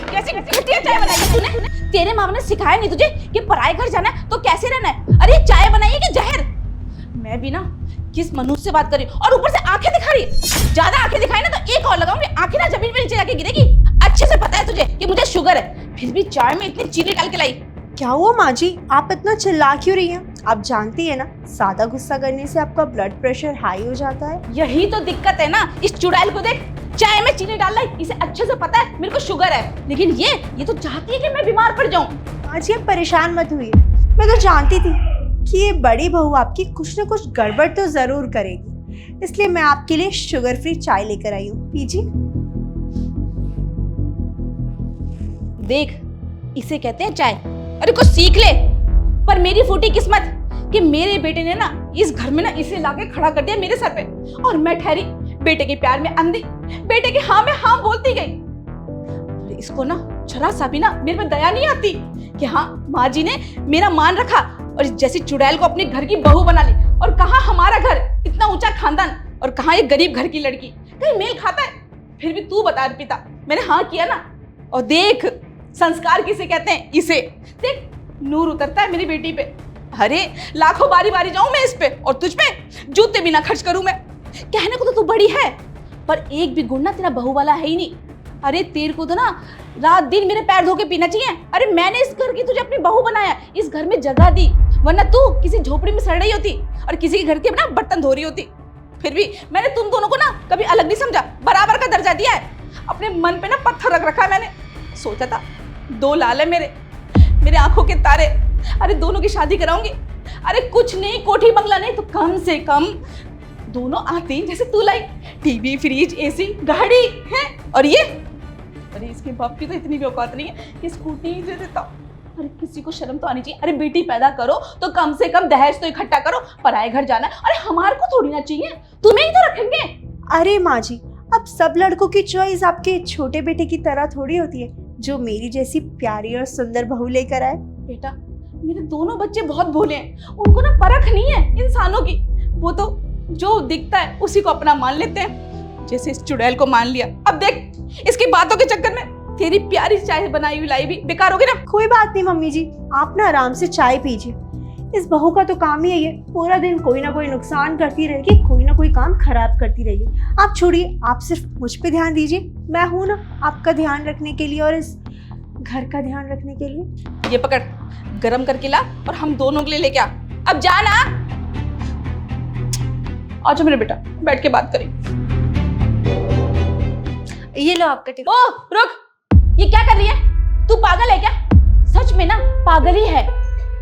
कैसी घटिया चाय बनाई है तूने? तेरे माँ ने सिखाया नहीं तुझे कि पराये घर जाना है तो कैसे रहना है? अरे चाय बनाई है कि जहर? मैं भी ना किस मनुष्य से बात कर रही हूँ और ऊपर से आंखें दिखा रही है। ज्यादा आंखें दिखाई ना तो एक और लगाऊंगी, आंखें ना जमीन पे नीचे जाके गिरेगी। अच्छे से पता है तुझे कि मुझे शुगर है, फिर भी चाय में इतनी चीनी डाल के लाई। क्या हुआ माँ जी, आप इतना चिल्ला क्यों रही हैं? आप जानती है ना, ज्यादा गुस्सा करने से आपका ब्लड प्रेशर हाई हो जाता है। यही तो दिक्कत है ना, इस चुड़ैल को देख, चाय में चीनी डाल लाई। इसे अच्छे से पता है मेरे को शुगर है, लेकिन ये तो चाहती है कि मैं बीमार पड़ जाऊं। माँ जी आप परेशान मत हुई, मैं तो जानती थी कि ये बड़ी बहू आपकी कुछ न कुछ गड़बड़ तो जरूर करेगी, इसलिए मैं आपके लिए शुगर फ्री चाय लेकर आई हूँ, पीजिए। देख, इसे कहते हैं चाय। अरे कुछ सीख ले। पर मेरी फूटी किस्मत कि मेरे बेटे ने ना इस घर में ना इसे लाके खड़ा कर दिया मेरे सर पे, और मैं ठहरी बेटे के प्यार में अंधी, बेटे के हाँ में हाँ बोलती गई। और इसको ना जरा सा भी ना मेरे पे दया नहीं आती कि हाँ माँ जी ने मेरा मान रखा और जैसी चुड़ैल को अपने घर की बहू बना ली। और कहाँ हमारा घर, इतना ऊंचा खानदान, और कहाँ ये गरीब घर की लड़की, कहीं मेल खाता है? फिर भी तू बता अर्पिता, मैंने हाँ किया ना। और देख, संस्कार किसे कहते हैं? इसे देख, नूर उतरता है मेरी बेटी पे। अरे लाखों बारी बारी जाऊं मैं इस पे, और तुझ पे जूते भी ना खर्च करूं मैं। कहने को तो तू बड़ी है, पर एक भी गुण ना तेरा बहू वाला है ही नहीं। अरे तेरे को तो ना रात दिन मेरे पैर धो के पीना चाहिए। अरे मैंने इस घर की तुझे अपनी बहू बनाया, इस घर में जगह दी, वरना तू किसी झोपड़ी में सड़ रही होती और किसी के घर के ना बर्तन धो रही होती। फिर भी मैंने तुम दोनों को ना कभी अलग नहीं समझा, बराबर का दर्जा दिया है। अपने मन पे ना पत्थर रख रखा है मैंने। सोचा था दो लाल है मेरे आंखों के तारे, अरे दोनों की शादी कराऊंगी। अरे कुछ नहीं, कोठी बंगला नहीं तो कम से कम दोनों आते जैसे तू लाई, टीवी फ्रिज एसी गाड़ी है। और ये, अरे इसके बाप की तो इतनी भी औकात नहीं है कि स्कूटी दे देता। अरे किसी को शर्म तो आनी चाहिए। अरे बेटी पैदा करो तो कम से कम दहेज तो इकट्ठा करो, पराए घर जाना है। अरे हमारे को थोड़ी ना चाहिए, तुम्हें ही तो रखेंगे। अरे माँ जी, अब सब लड़कों की चॉइस आपके छोटे बेटे की तरह थोड़ी होती है, जो मेरी जैसी प्यारी और सुंदर बहू लेकर आए। बेटा, मेरे दोनों बच्चे बहुत भोले हैं, उनको ना परख नहीं है इंसानों की। वो तो जो दिखता है उसी को अपना मान लेते हैं, जैसे इस चुड़ैल को मान लिया। अब देख, इसकी बातों के चक्कर में तेरी प्यारी चाय बनाई हुई लाई भी बेकार होगी ना। कोई बात नहीं मम्मी जी, आप ना आराम से चाय पीजिए। इस बहू का तो काम ही है ये, पूरा दिन कोई ना कोई नुकसान करती रहेगी, कोई ना कोई काम खराब करती रहेगी। आप छोड़िए, आप सिर्फ मुझ पे ध्यान दीजिए, मैं हूं ना आपका ध्यान रखने के लिए और इस घर का ध्यान रखने के लिए। ये पकड़, गरम करके ला और हम दोनों के लिए लेके आ। अब जाना। अच्छा मेरे बेटा, बैठ के बात करें। ये लो आपका टिफिन। ओ रुक, ये क्या कर रही है? तू पागल है क्या? सच में ना पागल ही है।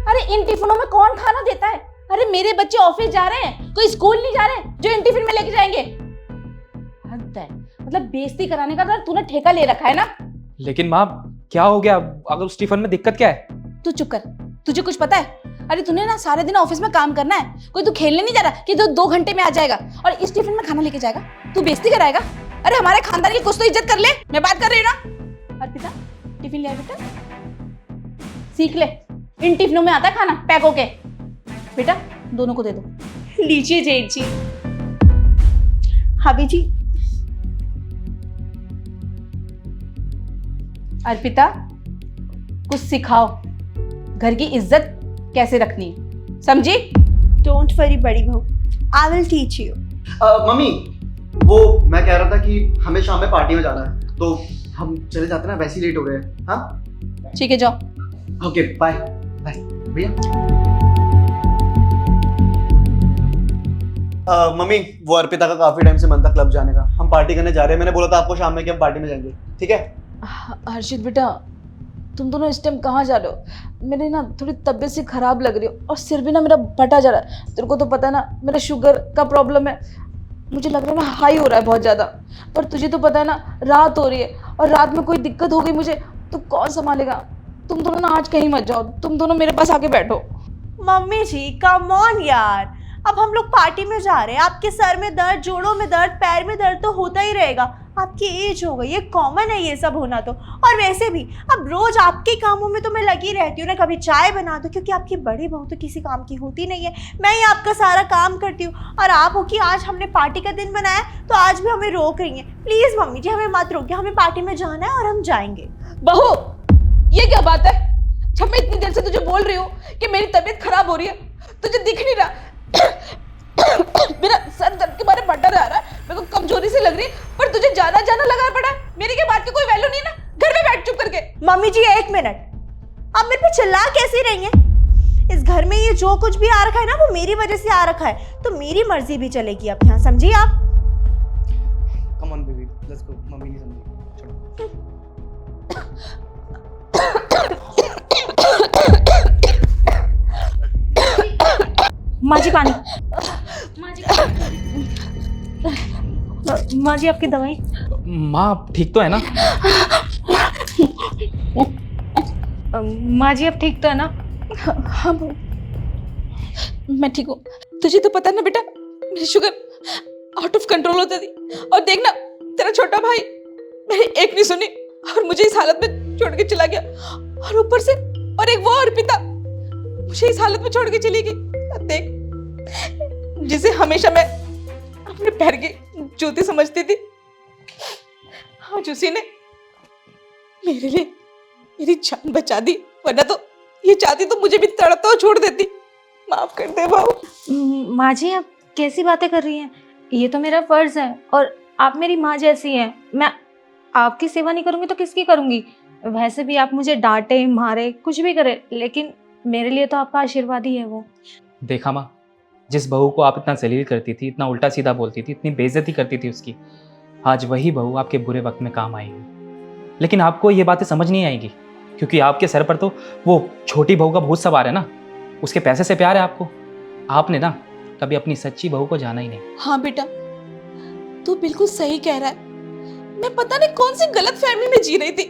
अरे इन टिफिनों में कौन खाना देता है? अरे मेरे बच्चे ऑफिस जा रहे हैं, कोई स्कूल नहीं जा रहे जो इन टिफिन में लेके जाएंगे। हद है, मतलब बेइज्जती कराने का तो तूने ठेका ले रखा है ना। लेकिन माँ क्या हो गया? अगर उस टिफिन में दिक्कत क्या है? तू चुप कर, तुझे कुछ पता है? अरे तूने ना सारे दिन ऑफिस में काम करना है, कोई तू खेलने नहीं जा रहा कि तो 2 घंटे में आ जाएगा और इस टिफिन में खाना लेके जाएगा? तू बेइज्जती कराएगा? अरे हमारे खानदान की कुछ तो इज्जत कर ले, मैं बात कर रही हूँ ना। अर्पिता, टिफिन ले आ बेटा, सीख ले, इन टिफिनों में आता है खाना पैक होके। बेटा दोनों को दे दो। लीजिए जेठ जी। भाभी जी। अर्पिता, कुछ सिखाओ, घर की इज्जत कैसे रखनी है, समझी? डोंट वरी बड़ी बहू, I will teach you. Mummy, वो मैं कह रहा था कि हमें शाम में पार्टी में जाना है, तो हम चले जाते ना, वैसे ही लेट हो रहे हैं। हाँ ठीक है, जाओ। ओके बाय बाय भैया। मम्मी, वो अर्पिता का काफी टाइम से मन था क्लब जाने का, हम पार्टी करने जा रहे हैं। मैंने बोला था आपको शाम में कि हम पार्टी में जाएंगे, ठीक है? हर्षित बेटा, तुम दोनों इस टाइम कहाँ जा रहे हो? मेरी ना थोड़ी तबीयत सी खराब लग रही हो और सिर भी ना मेरा फटा जा रहा है। तेरे को तो पता है ना मेरा शुगर का प्रॉब्लम है, मुझे लग रहा है ना हाई हो रहा है बहुत ज़्यादा। पर तुझे तो पता है ना रात हो रही है, और रात में कोई दिक्कत हो गई मुझे तो कौन संभालेगा? तुम दोनों ना आज कहीं मत जाओ, तुम दोनों मेरे पास आके बैठो। मम्मी जी कम ऑन यार, अब हम लोग पार्टी में जा रहे हैं, आपके सर में दर्द, जोड़ों में दर्द, पैर में दर्द तो होता ही रहेगा। आपकी एज हो गई है, कॉमन है ये सब होना तो। और वैसे भी अब रोज आपके कामों में तो मैं लगी रहती हूँ ना, कभी चाय बना दो, क्योंकि आपकी बड़ी बहू तो किसी काम की होती नहीं है, मैं ही आपका सारा काम करती हूँ। और आप हो कि आज हमने पार्टी का दिन बनाया तो आज भी हमें रोक रही हैं। प्लीज़ मम्मी जी हमें मत रोकिए, हमें पार्टी में जाना है और हम जाएंगे। बहू, ये क्या बात है? जब मैं इतनी देर से तुझे बोल रही हूँ कि मेरी तबीयत खराब हो रही है, तुझे दिख नहीं रहा? मेरा सर दर्द के बारे में बटा रहा है, मेरे को कमजोरी से लग रही है, पर तुझे जाना जाना लगा पड़ा। मेरी के बात की कोई वैल्यू नहीं है ना? घर में बैठ चुप करके। मम्मी जी 1 मिनट, आप मेरे पे चिल्ला कैसी रही हैं? इस घर में ये जो कुछ भी आ रखा है ना, वो मेरी वजह से आ रखा है, तो मेरी मर्जी भी चलेगी अब यहाँ, समझिए आप? Come on baby, let's go. Mummy नहीं समझी, चलो। माँ जी पानी। माँ जी आपकी दवाई। माँ ठीक तो है ना? माँ जी आप ठीक तो है ना? हाँ बहू, मैं ठीक हूँ। तुझे तो पता ना बेटा, मेरी शुगर आउट ऑफ कंट्रोल होती थी, और देखना तेरा छोटा भाई मेरी एक नहीं सुनी और मुझे इस हालत में छोड़ के चला गया, और ऊपर से और एक वो अर्पिता मुझे इस हालत में छोड़ के चली गई। अब देख, जिसे हमेशा मैं अपने पैर की जूती समझती थी, आज उसी ने मेरे लिए मेरी जान बचा दी, वरना तो ये चाहती तो मुझे भी तड़पता हुआ छोड़ देती। माफ कर दे बहू। माँ जी आप कैसी बातें कर रही हैं? ये तो मेरा फर्ज है और आप मेरी माँ जैसी हैं। मैं आपकी सेवा नहीं करूँगी तो किसकी करूँगी? वैसे भी आप मुझे डांटे मारे कुछ भी करे, लेकिन मेरे लिए तो आपका आशीर्वाद ही है वो। देखा माँ, जिस बहू को आप इतना जलील करती थी, इतना उल्टा सीधा बोलती थी, इतनी बेइज्जती करती थी उसकी, आज वही बहू आपके बुरे वक्त में काम आएगी। लेकिन आपको ये बातें समझ नहीं आएगी, क्योंकि आपके सर पर तो वो छोटी बहू का भूत सवार है ना। उसके पैसे से प्यार है आपको। आपने ना कभी अपनी सच्ची बहू को जाना ही नहीं। हाँ बेटा, तू बिल्कुल सही कह रहा है। मैं पता नहीं कौन सी गलत फहमी में जी रही थी।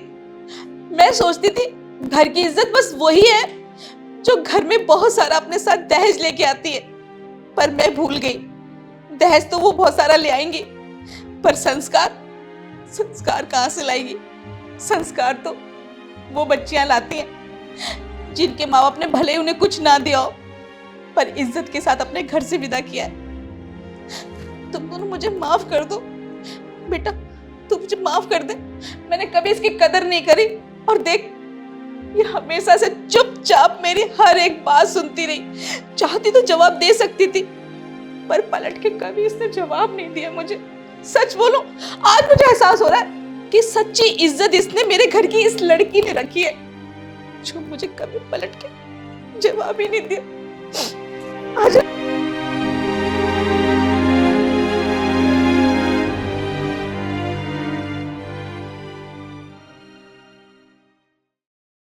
मैं सोचती थी घर की इज्जत बस वही है जो घर में बहुत सारा अपने साथ दहेज लेके आती है, पर मैं भूल गई, दहेज तो वो बहुत सारा ले आएंगी, पर संस्कार कहाँ से लाएगी? संस्कार तो वो बच्चियां लाती हैं जिनके माँ बाप ने भले ही उन्हें कुछ ना दिया हो, पर इज्जत के साथ अपने घर से विदा किया है। तुम दोनों मुझे माफ कर दो बेटा, तू मुझे माफ कर दे। मैंने कभी इसकी कदर नहीं करी, और देख ये हमेशा से चुपचाप मेरी हर एक बात सुनती रही। चाहती तो जवाब दे सकती थी, पर पलट के कभी इसने जवाब नहीं दिया मुझे। सच बोलूं, आज मुझे एहसास हो रहा है कि सच्ची इज्जत इसने मेरे घर की इस लड़की ने रखी है, जो मुझे कभी पलट के जवाब ही नहीं दिया। आज